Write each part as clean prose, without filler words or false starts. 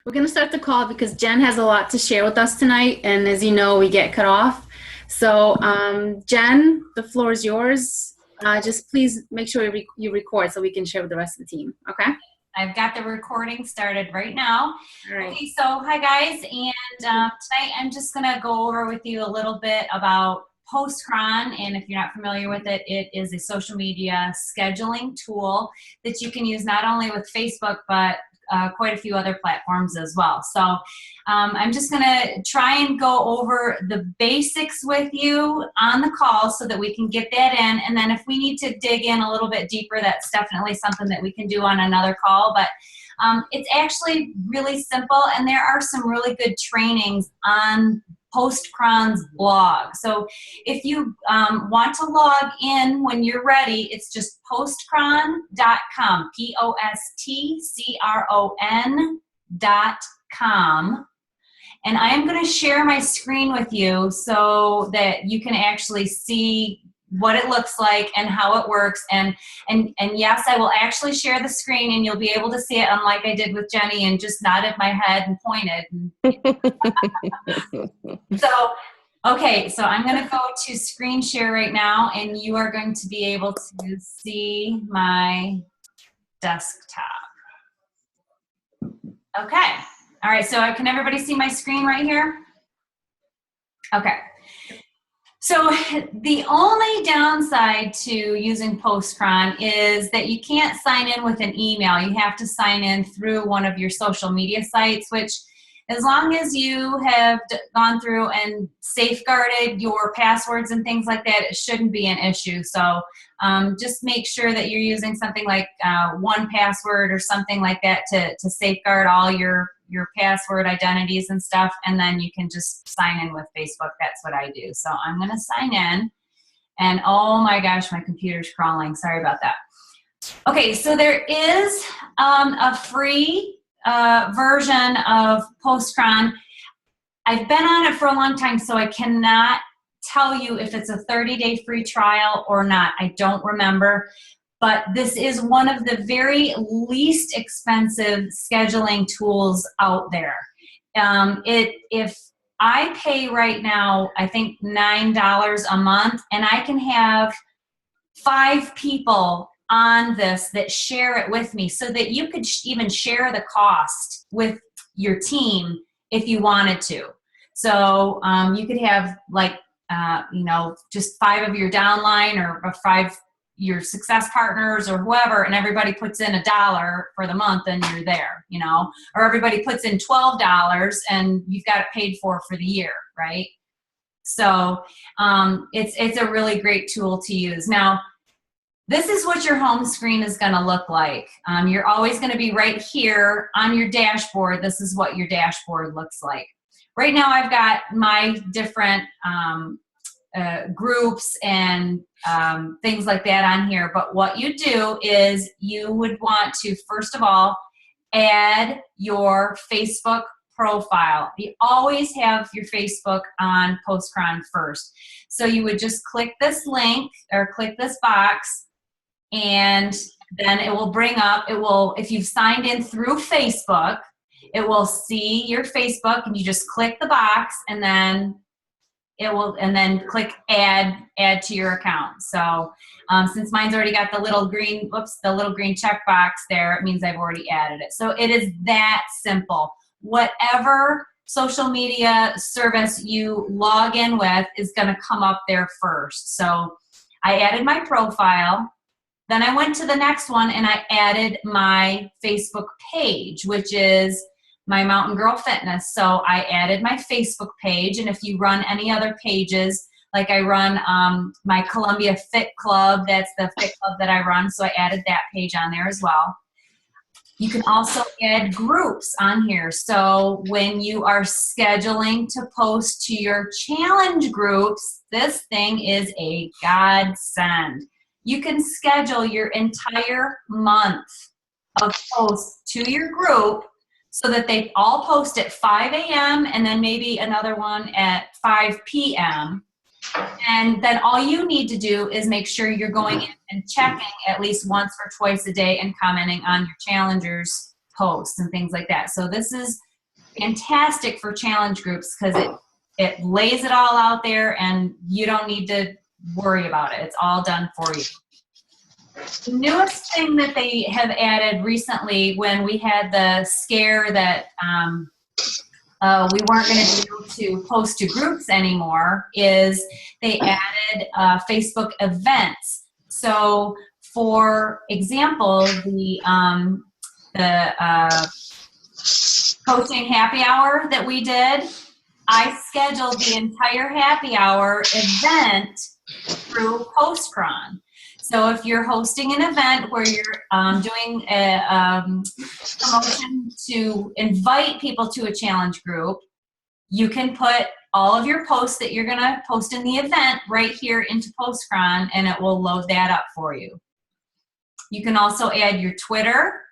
We're going to start the call because Jen has a lot to share with us tonight, and as you know, we get cut off. So, Jen, the floor is yours. Just please make sure you record so we can share with the rest of the team, okay? I've got the recording started right now. All right. Okay, so hi guys, and tonight I'm just going to go over with you a little bit about PostCron, and if you're not familiar with it, it is a social media scheduling tool that you can use not only with Facebook, but quite a few other platforms as well. So I'm just going to try and go over the basics with you on the call so that we can get that in. And then if we need to dig in a little bit deeper, that's definitely something that we can do on another call. But it's actually really simple, and there are some really good trainings on PostCron's blog. So if you want to log in when you're ready, it's just postcron.com, postcron.com. And I am going to share my screen with you so that you can actually see what it looks like and how it works. And yes, I will actually share the screen, and you'll be able to see it, unlike I did with Jenny and just nodded my head and pointed. So, okay, so I'm going to go to screen share right now, and you are going to be able to see my desktop. Okay. All right, so can everybody see my screen right here? Okay. So the only downside to using PostCron is that you can't sign in with an email. You have to sign in through one of your social media sites, which as long as you have gone through and safeguarded your passwords and things like that, it shouldn't be an issue. So just make sure that you're using something like 1Password or something like that to safeguard all your password identities and stuff, and then you can just sign in with Facebook. That's what I do. So I'm going to sign in, and oh my gosh, my computer's crawling. Sorry about that. Okay, so there is a free version of PostCron. I've been on it for a long time, so I cannot tell you if it's a 30-day free trial or not. I don't remember. But this is one of the very least expensive scheduling tools out there. If I pay right now, I think $9 a month, and I can have 5 people on this that share it with me, so that you could even share the cost with your team if you wanted to. So you could have like, just 5 of your downline or 5 your success partners or whoever, and everybody puts in $1 for the month, and you're there, or everybody puts in $12 and you've got it paid for the year, right? So it's a really great tool to use. Now, this is what your home screen is going to look like. You're always going to be right here on your dashboard. This is what your dashboard looks like. Right now, I've got my different groups and things like that on here. But what you do is you would want to, first of all, add your Facebook profile. You always have your Facebook on PostCron first. So you would just click this link or click this box, and then it will bring up, if you've signed in through Facebook, it will see your Facebook, and you just click the box, and then click add to your account. So since mine's already got the little green checkbox there, it means I've already added it. So it is that simple. Whatever social media service you log in with is going to come up there first. So I added my profile. Then I went to the next one, and I added my Facebook page, which is my Mountain Girl Fitness. So I added my Facebook page, and if you run any other pages, like I run my Columbia Fit Club, that's the fit club that I run, so I added that page on there as well. You can also add groups on here. So when you are scheduling to post to your challenge groups, this thing is a godsend. You can schedule your entire month of posts to your group so that they all post at 5 a.m. and then maybe another one at 5 p.m. And then all you need to do is make sure you're going in and checking at least once or twice a day and commenting on your challengers' posts and things like that. So this is fantastic for challenge groups because it lays it all out there and you don't need to worry about it. It's all done for you. The newest thing that they have added recently when we had the scare that we weren't going to be able to post to groups anymore is they added Facebook events. So for example, the coaching happy hour that we did, I scheduled the entire happy hour event through PostCron. So if you're hosting an event where you're doing a promotion to invite people to a challenge group, you can put all of your posts that you're going to post in the event right here into PostCron, and it will load that up for you. You can also add your Twitter.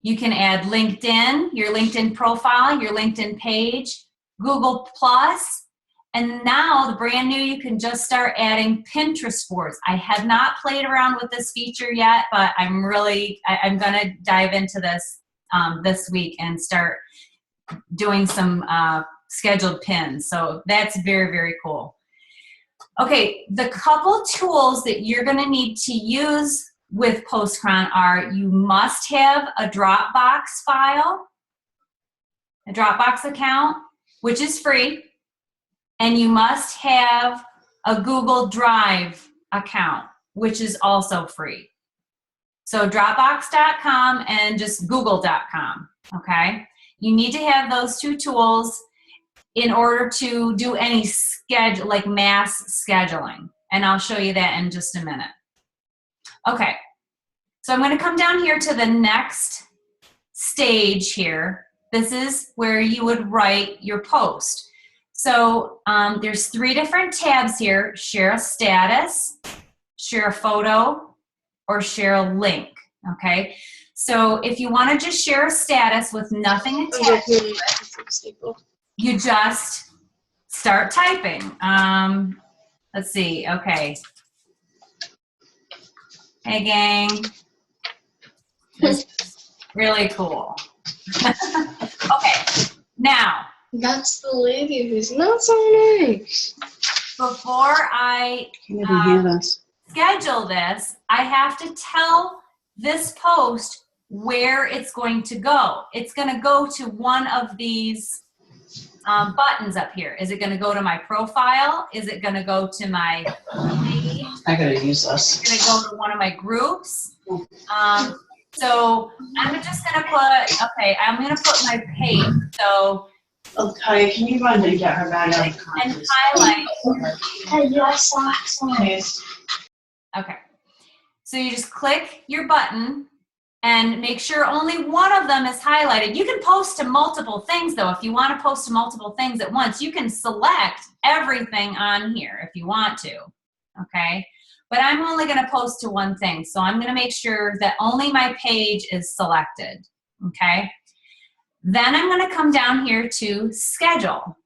You can add LinkedIn, your LinkedIn profile, your LinkedIn page, Google+, and now the brand new, you can just start adding Pinterest boards. I have not played around with this feature yet, but I'm gonna dive into this this week and start doing some scheduled pins. So that's very, very cool. Okay, the couple tools that you're gonna need to use with PostCron are you must have a Dropbox file, a Dropbox account, which is free. And you must have a Google Drive account, which is also free. So Dropbox.com and just Google.com, okay? You need to have those two tools in order to do any schedule, like mass scheduling. And I'll show you that in just a minute. Okay, so I'm gonna come down here to the next stage here. This is where you would write your post. So there's 3 different tabs here: share a status, share a photo, or share a link, okay? So if you wanna just share a status with nothing attached to it, you just start typing. Let's see, okay. Hey gang, this is really cool. Okay, now, that's the lady who's not so nice. Before I schedule this, I have to tell this post where it's going to go. It's going to go to one of these buttons up here. Is it going to go to my profile? Is it going to go to my page? I gotta use this. Is it going to go to one of my groups? So I'm just going to put, okay, I'm going to put my page. So Okay, can you run and get her bag out of the car, and please? highlight. Yes, Please. Okay, so you just click your button and make sure only one of them is highlighted. You can post to multiple things though. If you want to post to multiple things at once, you can select everything on here if you want to, okay? But I'm only gonna post to one thing, so I'm gonna make sure that only my page is selected, okay? Then I'm gonna come down here to schedule,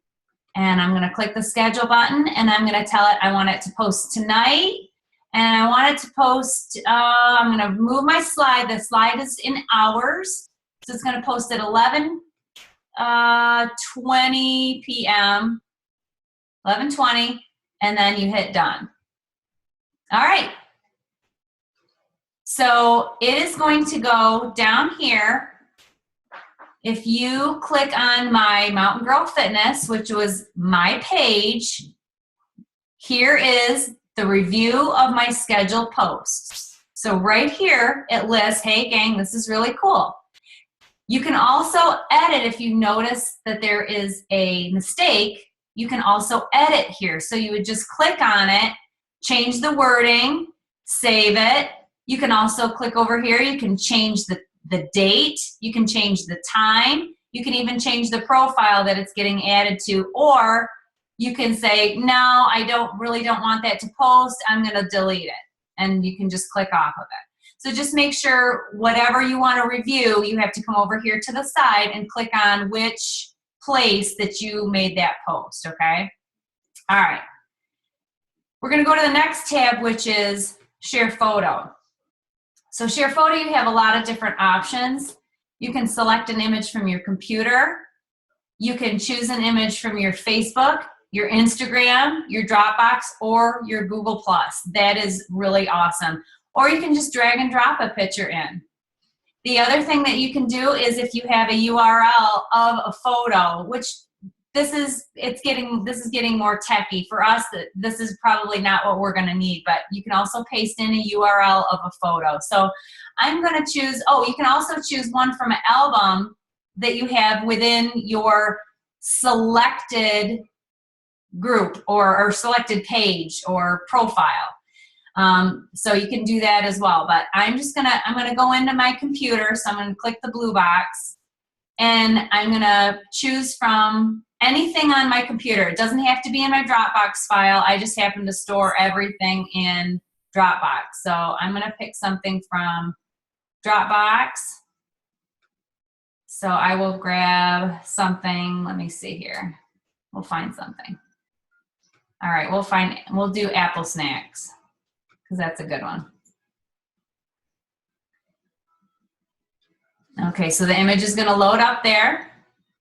and I'm gonna click the schedule button, and I'm gonna tell it I want it to post tonight, and I want it to post, I'm gonna move my slide. The slide is in hours, so it's gonna post at 11:20 p.m., 11:20, and then you hit done. All right. So it is going to go down here. If you click on my Mountain Girl Fitness, which was my page, here is the review of my scheduled posts. So right here, it lists, hey gang, this is really cool. You can also edit if you notice that there is a mistake. You can also edit here. So you would just click on it, change the wording, save it. You can also click over here. You can change the date, you can change the time, you can even change the profile that it's getting added to, or you can say, no, I really don't want that to post, I'm gonna delete it, and you can just click off of it. So just make sure whatever you wanna review, you have to come over here to the side and click on which place that you made that post, okay? All right. We're gonna go to the next tab, which is share photo. So share photo, you have a lot of different options. You can select an image from your computer, You can choose an image from your Facebook, your Instagram, your Dropbox, or your Google+. That is really awesome. Or you can just drag and drop a picture in. The other thing that you can do is if you have a URL of a photo, which this is getting more techy. For us, this is probably not what we're gonna need, but you can also paste in a URL of a photo. So I'm gonna choose, you can also choose one from an album that you have within your selected group or selected page or profile. So you can do that as well, but I'm gonna go into my computer. So I'm gonna click the blue box and I'm gonna choose from anything on my computer. It doesn't have to be in my Dropbox file. I just happen to store everything in Dropbox. So I'm gonna pick something from Dropbox. So I will grab something, let me see here. We'll find something. All right, we'll do apple snacks, because that's a good one. Okay, so the image is gonna load up there,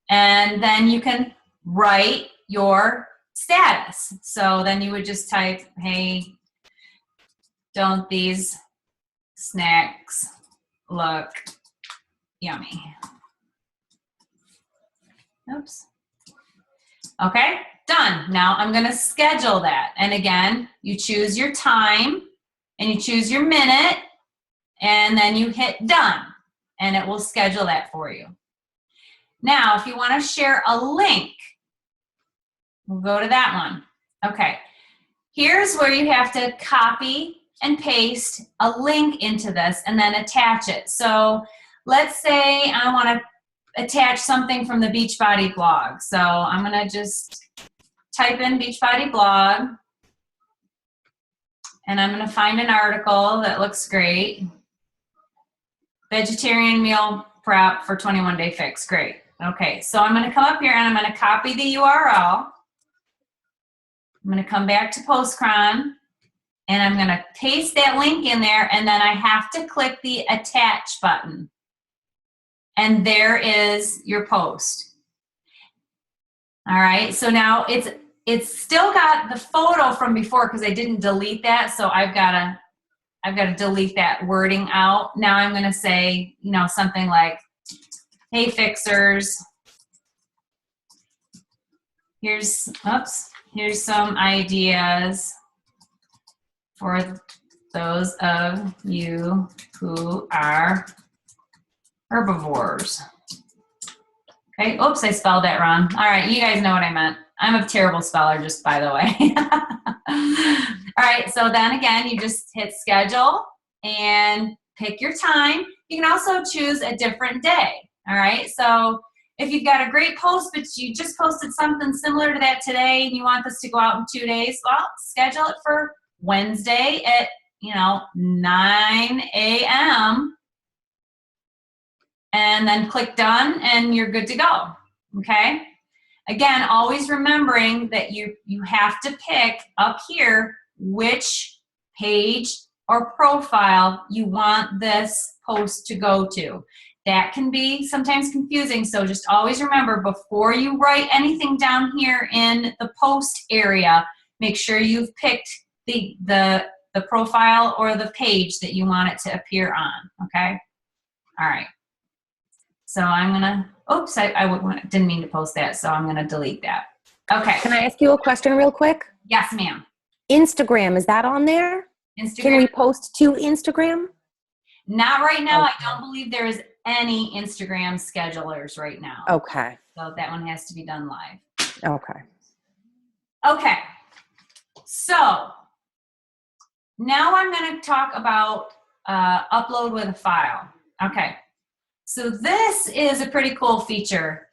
and then you can write your status. So then you would just type, hey, don't these snacks look yummy? Oops. Okay, done. Now I'm gonna schedule that. And again, you choose your time and you choose your minute and then you hit done and it will schedule that for you. Now, if you wanna share a link, we'll go to that one. Okay, here's where you have to copy and paste a link into this and then attach it. So let's say I wanna attach something from the Beachbody blog. So I'm gonna just type in Beachbody blog and I'm gonna find an article that looks great. Vegetarian meal prep for 21-day fix, great. Okay, so I'm gonna come up here and I'm gonna copy the URL. I'm gonna come back to PostCron and I'm gonna paste that link in there and then I have to click the attach button. And there is your post. All right, so now it's still got the photo from before because I didn't delete that, so I've got to delete that wording out. Now I'm going to say, you know, something like, "Hey fixers, here's some ideas for those of you who are herbivores." Okay, oops, I spelled that wrong. All right, you guys know what I meant. I'm a terrible speller, just by the way. All right, so then again, you just hit schedule and pick your time. You can also choose a different day, all right? So if you've got a great post, but you just posted something similar to that today and you want this to go out in 2 days, well, schedule it for Wednesday at, 9 a.m. and then click done and you're good to go, okay? Again, always remembering that you have to pick up here which page or profile you want this post to go to. That can be sometimes confusing, so just always remember before you write anything down here in the post area, make sure you've picked the profile or the page that you want it to appear on, okay? All right. So I'm gonna, oops, I didn't mean to post that, so I'm gonna delete that. Okay. Can I ask you a question real quick? Yes, ma'am. Instagram, is that on there? Instagram. Can we post to Instagram? Not right now. Okay. I don't believe there is any Instagram schedulers right now. Okay. So that one has to be done live. Okay. Okay. So now I'm gonna talk about upload with a file. Okay. So this is a pretty cool feature.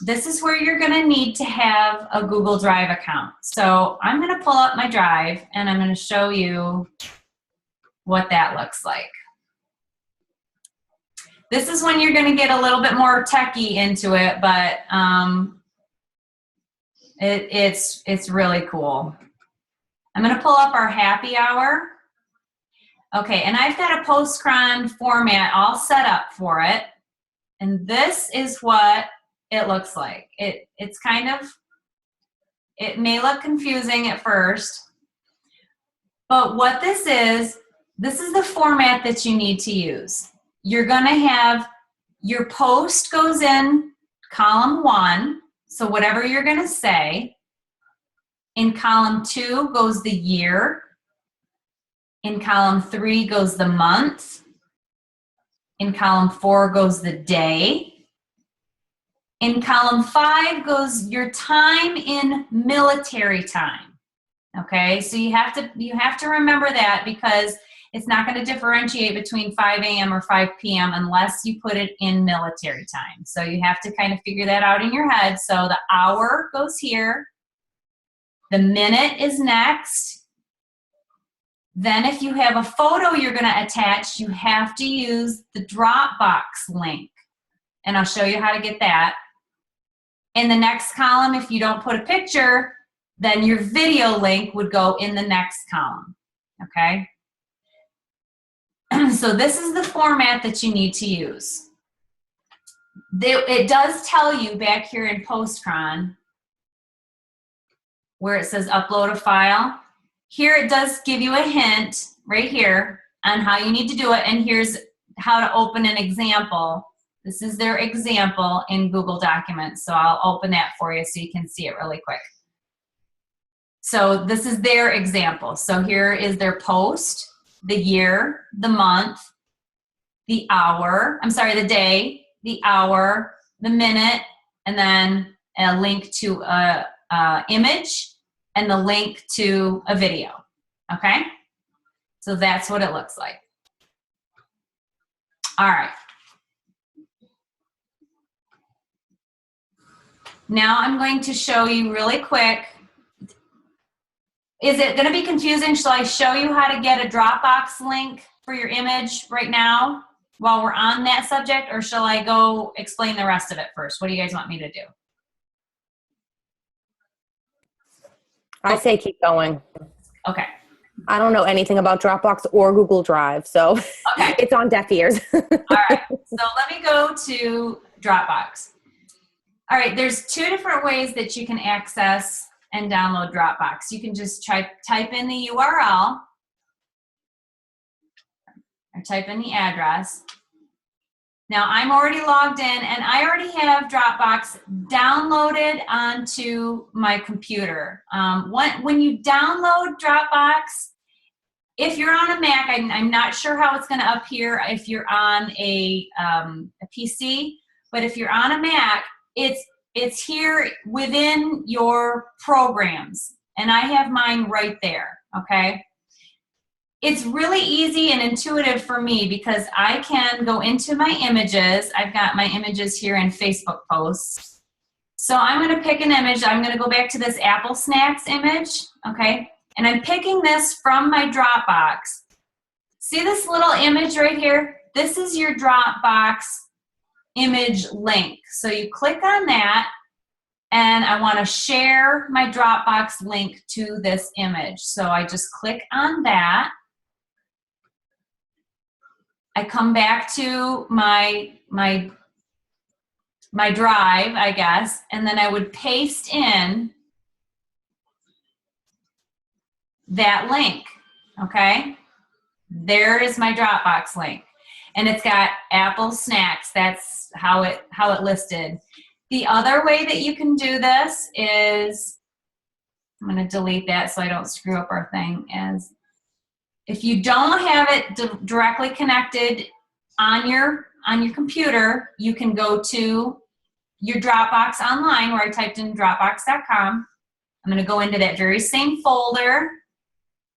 This is where you're gonna need to have a Google Drive account. So I'm gonna pull up my Drive and I'm gonna show you what that looks like. This is when you're gonna get a little bit more techie into it, but it's really cool. I'm gonna pull up our happy hour. Okay, and I've got a PostCron format all set up for it. And this is what it looks like. It's kind of, it may look confusing at first, but what this is the format that you need to use. You're gonna have your post goes in column 1, so whatever you're gonna say. In column 2 goes the year. In column 3 goes the month. In column 4 goes the day. In column 5 goes your time in military time. Okay, so you have to remember that, because it's not going to differentiate between 5 a.m. or 5 p.m. unless you put it in military time. So you have to kind of figure that out in your head. So the hour goes here. The minute is next. Then if you have a photo you're going to attach, you have to use the Dropbox link. And I'll show you how to get that. In the next column, if you don't put a picture, then your video link would go in the next column, okay? So this is the format that you need to use. It does tell you back here in PostCron, where it says upload a file. Here it does give you a hint right here on how you need to do it, and here's how to open an example. This is their example in Google Documents, so I'll open that for you so you can see it really quick. So this is their example. So here is their post, the year, the month, the hour, I'm sorry, the day, the hour, the minute, and then a link to a image and the link to a video, okay? So that's what it looks like. All right. Now I'm going to show you really quick. Is it going to be confusing? Shall I show you how to get a Dropbox link for your image right now while we're on that subject, or shall I go explain the rest of it first? What do you guys want me to do? I say keep going. Okay. I don't know anything about Dropbox or Google Drive, so Okay. it's on deaf ears. All right. So let me go to Dropbox. All right. There's 2 different ways that you can access and download Dropbox. You can just type in the URL or type in the address. Now I'm already logged in and I already have Dropbox downloaded onto my computer. When you download Dropbox, if you're on a Mac, I'm not sure how it's going to appear if you're on a PC, but if you're on a Mac, it's here within your programs, and I have mine right there, okay? It's really easy and intuitive for me because I can go into my images. I've got my images here in Facebook posts. So I'm going to pick an image. I'm going to go back to this Apple Snacks image, okay? And I'm picking this from my Dropbox. See this little image right here? This is your Dropbox image link. So you click on that, and I want to share my Dropbox link to this image. So I just click on that. I come back to my drive, I guess, and then I would paste in that link, okay? There is my Dropbox link. And it's got Apple Snacks. That's how it listed. The other way that you can do this is, I'm going to delete that so I don't screw up our thing, is if you don't have it directly connected on your computer, you can go to your Dropbox online where I typed in dropbox.com. I'm going to go into that very same folder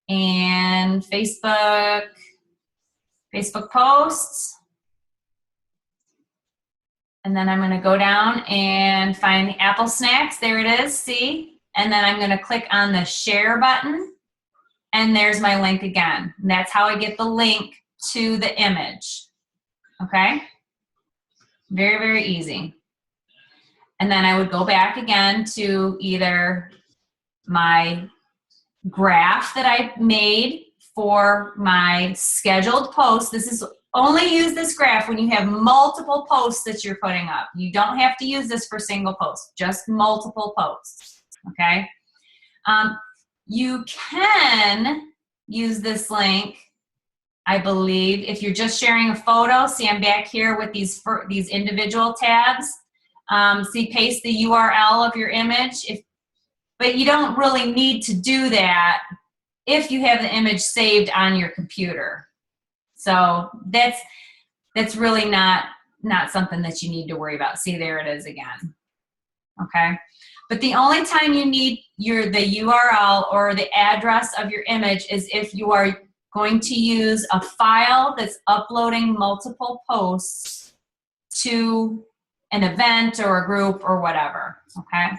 and Facebook posts. And then I'm going to go down and find the Apple Snacks. There it is, see? And then I'm going to click on the share button. And there's my link again. And that's how I get the link to the image. Okay? Very, very easy. And then I would go back again to either my graph that I made for my scheduled posts. This is only use this graph when you have multiple posts that you're putting up. You don't have to use this for single posts, just multiple posts, okay? You can use this link, I believe, if you're just sharing a photo. See, I'm back here with these individual tabs. See, paste the URL of your image. But you don't really need to do that if you have the image saved on your computer. So that's really not something that you need to worry about. See, there it is again. Okay? But the only time you need the URL or the address of your image is if you are going to use a file that's uploading multiple posts to an event or a group or whatever. Okay?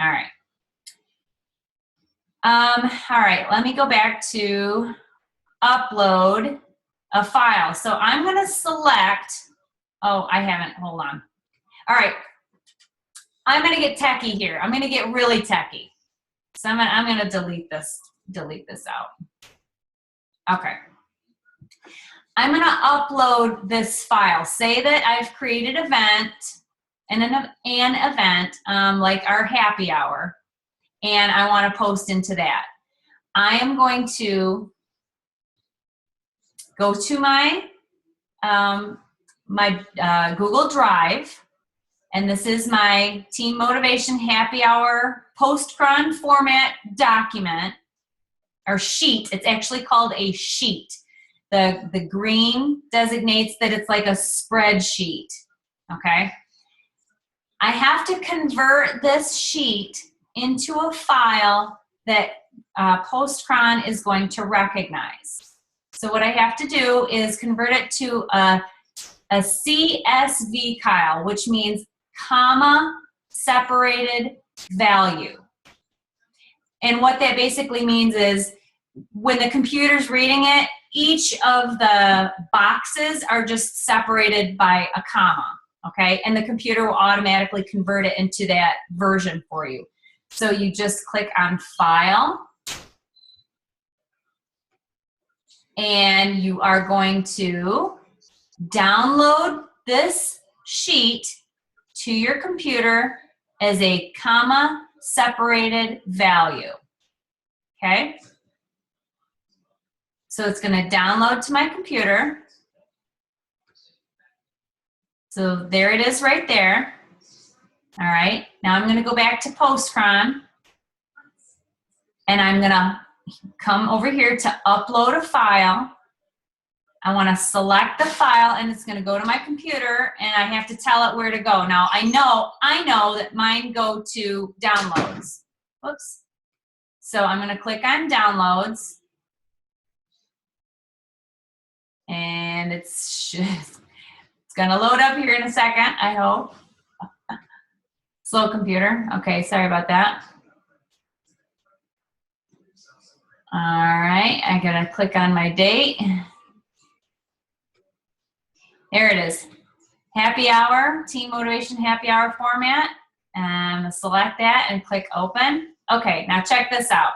All right. All right, let me go back to upload a file. So I'm going to select, oh, I haven't, hold on. All right, I'm going to get techie here. I'm going to get really techie. So I'm going to delete this out. Okay. I'm going to upload this file. Say that I've created an event like our happy hour, and I want to post into that. I am going to go to my Google Drive, and this is my Team Motivation Happy Hour PostCron format document, or sheet. It's actually called a sheet. The green designates that it's like a spreadsheet, okay? I have to convert this sheet into a file that PostCron is going to recognize. So what I have to do is convert it to a CSV file, which means comma separated value. And what that basically means is when the computer's reading it, each of the boxes are just separated by a comma, okay? And the computer will automatically convert it into that version for you. So you just click on File, and you are going to download this sheet to your computer as a comma separated value, okay? So it's going to download to my computer. So there it is right there. All right, now I'm going to go back to PostCron, and I'm going to come over here to upload a file. I want to select the file, and it's going to go to my computer, and I have to tell it where to go. Now I know that mine go to downloads. Whoops. So I'm going to click on downloads, and it's going to load up here in a second, I hope. Slow computer. Okay, sorry about that. All right, I gotta click on my date. There it is. Happy hour, Team Motivation Happy Hour format. I'm gonna select that and click open. Okay, now check this out.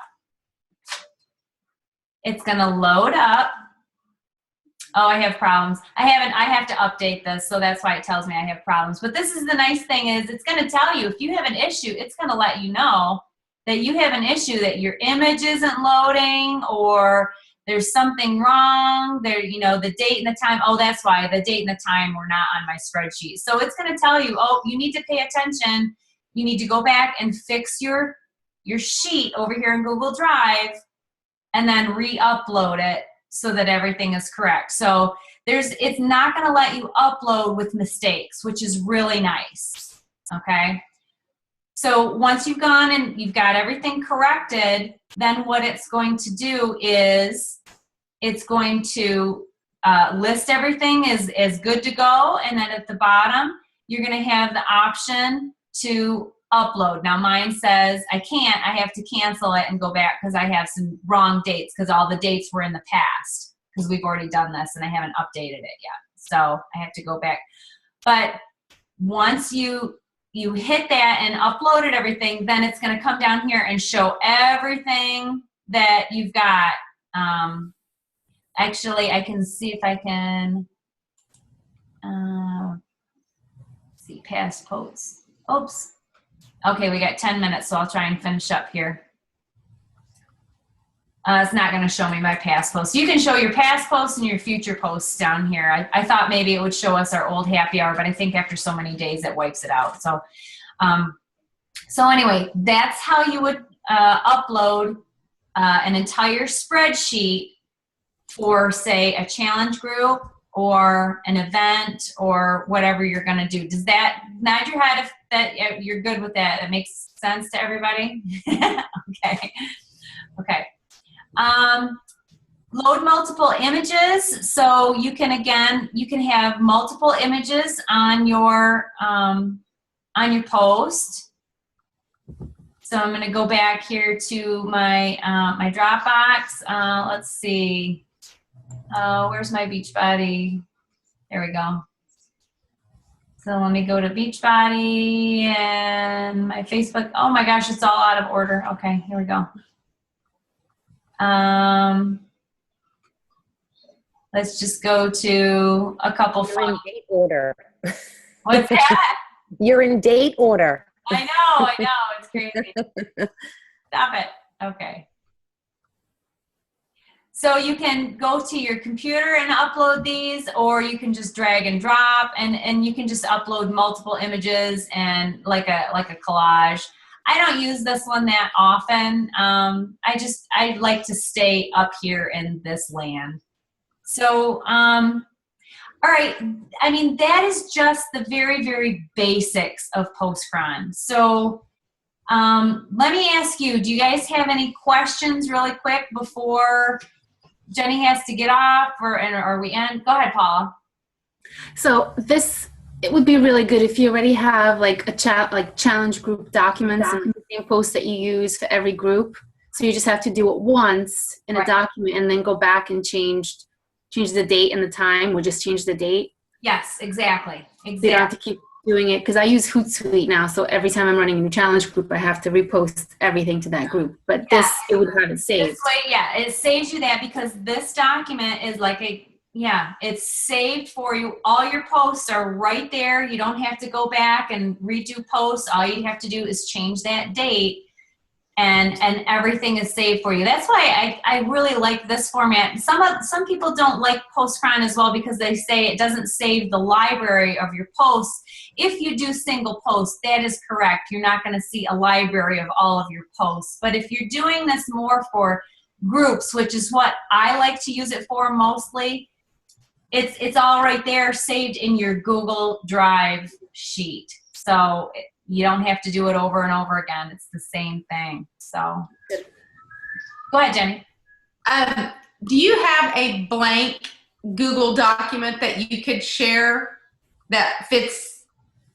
It's gonna load up. Oh, I have problems. I have to update this, so that's why it tells me I have problems. But this is the nice thing is it's going to tell you if you have an issue, it's going to let you know that you have an issue, that your image isn't loading or there's something wrong. There, you know, the date and the time. Oh, that's why the date and the time were not on my spreadsheet. So it's going to tell you, oh, you need to pay attention. You need to go back and fix your sheet over here in Google Drive and then re-upload it so that everything is correct. So it's not going to let you upload with mistakes, which is really nice, okay? So once you've gone and you've got everything corrected, then what it's going to do is it's going to list everything as good to go, and then at the bottom, you're going to have the option to upload. Now mine says I can't, I have to cancel it and go back because I have some wrong dates because all the dates were in the past because we've already done this and I haven't updated it yet. So I have to go back. But once you hit that and uploaded everything, then it's going to come down here and show everything that you've got Actually, I can see if I can see past posts. Oops. Okay, we got 10 minutes, so I'll try and finish up here. It's not going to show me my past posts. You can show your past posts and your future posts down here. I thought maybe it would show us our old happy hour, but I think after so many days it wipes it out. So, anyway, that's how you would upload an entire spreadsheet for, say, a challenge group or an event or whatever you're going to do. Does that nod your head if that you're good with that? That makes sense to everybody? Okay. Okay. Load multiple images. So you can, again, you can have multiple images on your post. So I'm going to go back here to my my Dropbox. Let's see. Where's my Beachbody? There we go. So let me go to Beachbody and my Facebook. Oh my gosh, it's all out of order. Okay, here we go. Let's just go to a couple. You're in date order. What's that? You're in date order. I know, it's crazy. Stop it. Okay. So you can go to your computer and upload these, or you can just drag and drop, and you can just upload multiple images and like a collage. I don't use this one that often. I like to stay up here in this land. So, all right. I mean, that is just the very, very basics of PostCron. So let me ask you, do you guys have any questions really quick before Jenny has to get off, or we end? Go ahead, Paula. So it would be really good if you already have like a challenge group documents and the same posts that you use for every group. So you just have to do it once in a document and then go back and change the date and the time. We'll just change the date. Yes, exactly. So you don't have to keep doing it, because I use Hootsuite now. So every time I'm running a new challenge group, I have to repost everything to that group. But it would have it saved. This way, it saves you that, because this document is like it's saved for you. All your posts are right there. You don't have to go back and redo posts. All you have to do is change that date, and everything is saved for you. That's why I really like this format. Some people don't like PostCron as well, because they say it doesn't save the library of your posts. If you do single posts, that is correct. You're not going to see a library of all of your posts. But if you're doing this more for groups, which is what I like to use it for mostly, it's all right there saved in your Google Drive sheet. So you don't have to do it over and over again. It's the same thing. So go ahead, Jenny. Do you have a blank Google document that you could share that fits,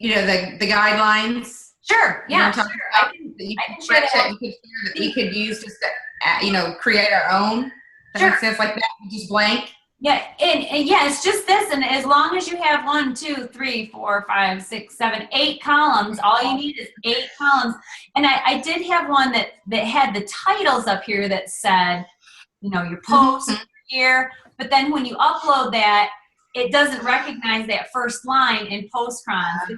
the guidelines? Sure. Yeah. Sure. I can share that. You could use just to, create our own. That makes sense, like that, just blank. Yeah, and yeah, it's just this, and as long as you have 1, 2, 3, 4, 5, 6, 7, 8 columns, all you need is 8 columns. And I did have one that had the titles up here that said, your post here, but then when you upload that, it doesn't recognize that first line in PostCron. So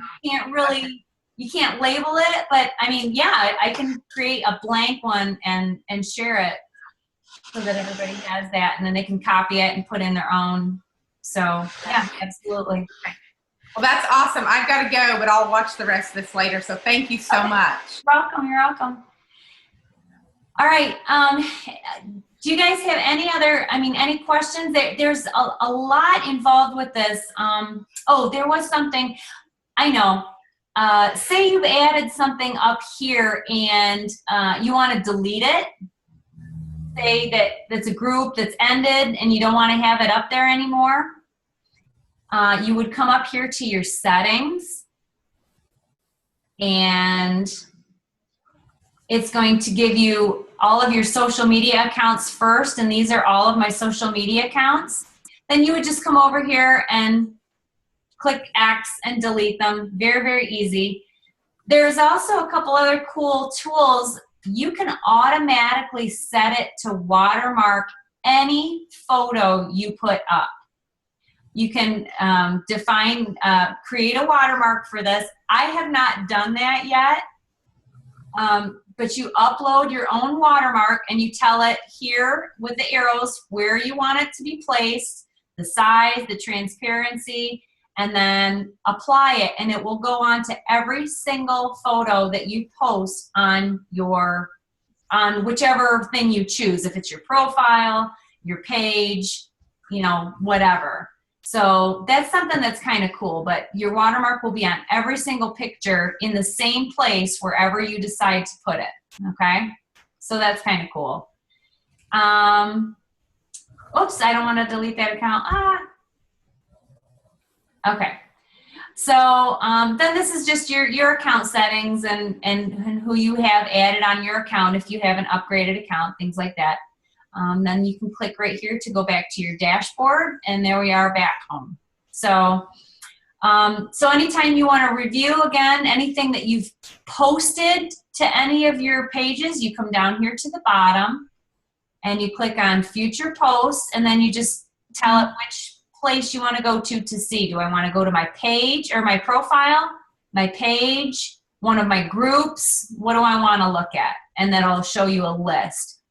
you can't label it, but I mean, yeah, I can create a blank one and share it, so that everybody has that, and then they can copy it and put in their own. So yeah, absolutely. Well, that's awesome. I've got to go, but I'll watch the rest of this later. So thank you so much. You're welcome. All right. Do you guys have any questions? There's a lot involved with this. There was something, I know. Say you've added something up here and you want to delete it. Say that that's a group that's ended and you don't want to have it up there anymore. You would come up here to your settings, and it's going to give you all of your social media accounts first, and these are all of my social media accounts. Then you would just come over here and click X and delete them. Very, very easy. There's also a couple other cool tools. You can automatically set it to watermark any photo you put up. You can create a watermark for this. I have not done that yet, but you upload your own watermark and you tell it here with the arrows where you want it to be placed, the size, the transparency, and then apply it, and it will go on to every single photo that you post on whichever thing you choose, if it's your profile, your page, you know, whatever. So that's something that's kind of cool, but your watermark will be on every single picture in the same place wherever you decide to put it, okay? So that's kind of cool. Oops, I don't want to delete that account. Okay. So then this is just your account settings and who you have added on your account if you have an upgraded account, things like that. Then you can click right here to go back to your dashboard, and there we are back home. So, so anytime you want to review again anything that you've posted to any of your pages, you come down here to the bottom and you click on future posts, and then you just tell it which place you want to go to see. Do I want to go to my page or my profile, my page, one of my groups? What do I want to look at? And then it'll show you a list.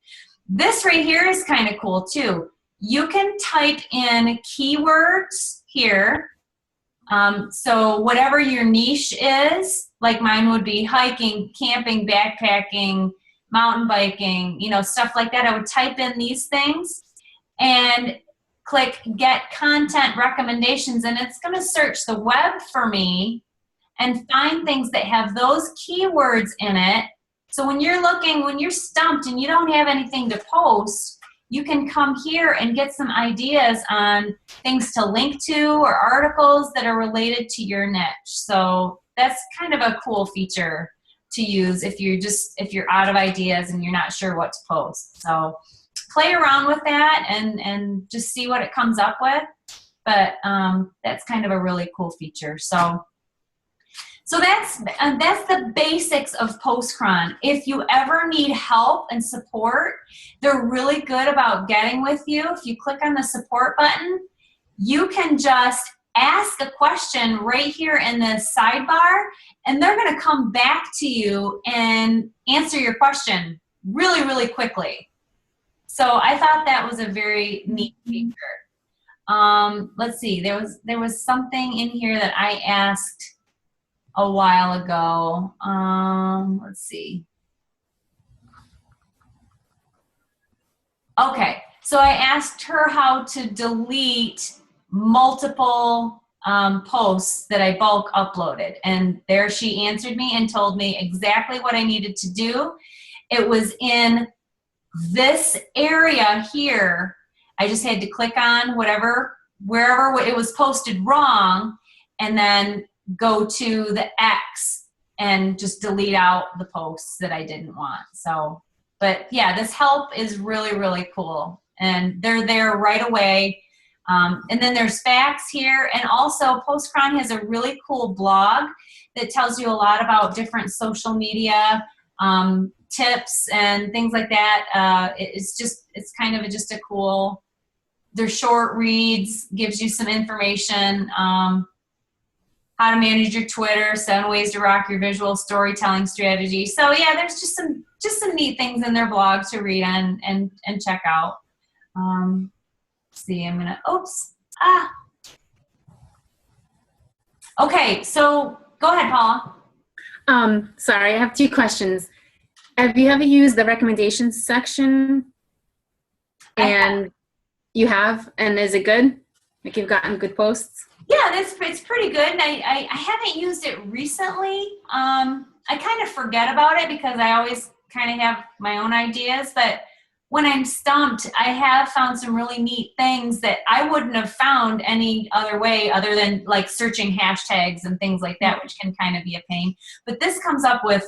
This right here is kind of cool too. You can type in keywords here. So whatever your niche is, like mine would be hiking, camping, backpacking, mountain biking, you know, stuff like that. I would type in these things and click get content recommendations, and it's going to search the web for me and find things that have those keywords in it. So when you're looking, when you're stumped and you don't have anything to post, you can come here and get some ideas on things to link to or articles that are related to your niche. So that's kind of a cool feature to use if you're out of ideas and you're not sure what to post. So play around with that and just see what it comes up with. But that's kind of a really cool feature. So that's the basics of PostCron. If you ever need help and support, they're really good about getting with you. If you click on the support button, you can just ask a question right here in the sidebar, and they're going to come back to you and answer your question really, really quickly. So I thought that was a very neat feature. Let's see, there was something in here that I asked a while ago. Let's see. Okay, so I asked her how to delete multiple posts that I bulk uploaded, and there she answered me and told me exactly what I needed to do. It was in this area here. I just had to click on wherever it was posted wrong, and then go to the X and just delete out the posts that I didn't want. So, but yeah, this help is really, really cool, and they're there right away. And then there's facts here, and also PostCron has a really cool blog that tells you a lot about different social media tips and things like that. It's kind of just a cool, they're short reads, gives you some information, how to manage your Twitter, 7 ways to rock your visual storytelling strategy. So yeah, there's just some neat things in their blog to read and check out. See, I'm gonna, okay, so go ahead, Paula. Sorry, I have 2 questions. Have you ever used the recommendations section? And you have, and is it good? Like you've gotten good posts? Yeah, it's pretty good. And I haven't used it recently. I kind of forget about it because I always kind of have my own ideas, but when I'm stumped, I have found some really neat things that I wouldn't have found any other way other than like searching hashtags and things like that, which can kind of be a pain. But this comes up with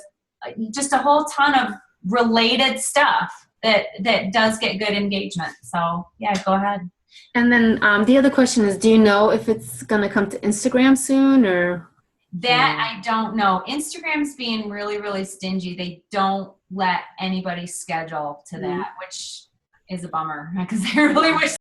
just a whole ton of related stuff that does get good engagement. So yeah, go ahead. And then the other question is, do you know if it's going to come to Instagram soon or? That I don't know. Instagram's being really, really stingy. They don't let anybody schedule to that, which is a bummer because I really wish